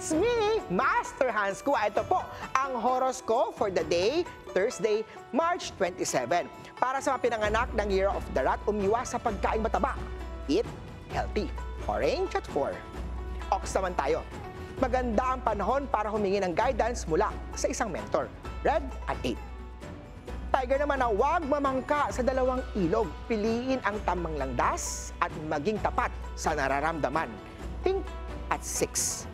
It's me, Master Hans Kua. Ito po ang horoscope for the day, Thursday, March 27. Para sa mga pinanganak ng Year of the Rat, umiwas sa pagkain mataba. Eat healthy. Orange at 4. Ox naman tayo. Maganda ang panahon para humingi ng guidance mula sa isang mentor. Red at 8. Tiger naman na huwag mamangka sa dalawang ilog. Piliin ang tamang landas at maging tapat sa nararamdaman. Pink at 6.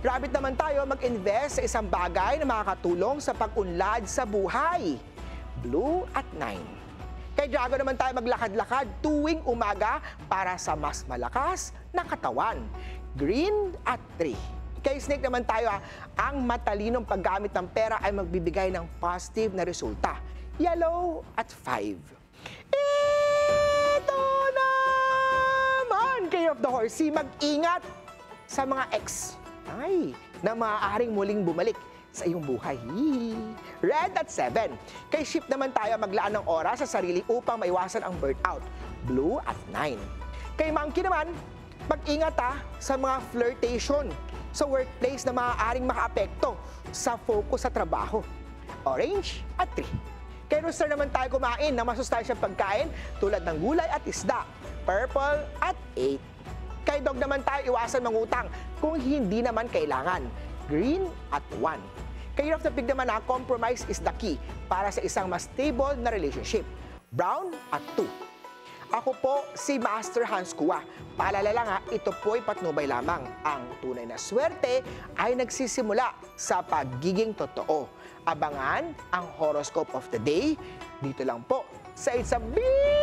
Rabbit naman tayo, mag-invest sa isang bagay na makakatulong sa pag-unlad sa buhay. Blue at 9. Kay Dragon naman tayo, maglakad-lakad tuwing umaga para sa mas malakas na katawan. Green at 3. Kay Snake naman tayo, ang matalinong paggamit ng pera ay magbibigay ng positive na resulta. Yellow at 5. Ito naman! King of the Horsey, mag-ingat sa mga ex na maaaring muling bumalik sa iyong buhay. Red at 7. Kay Sheep naman tayo, maglaan ng oras sa sarili upang maiwasan ang burnout. Blue at 9. Kay Monkey naman, mag-ingat sa mga flirtation sa workplace na maaaring makaapekto sa focus sa trabaho. Orange at 3. Kay Rooster naman tayo, kumain ng masustansyang pagkain tulad ng gulay at isda. Purple at 8. Kay Dog naman tayo, iwasan mangutang kung hindi naman kailangan. Green at 1. Kay Year of the Pig naman, compromise is the key para sa isang mas stable na relationship. Brown at 2. Ako po si Master Hans Kua. Paalala lang ito po'y patnubay lamang. Ang tunay na swerte ay nagsisimula sa pagiging totoo. Abangan ang horoscope of the day dito lang po sa It's a Big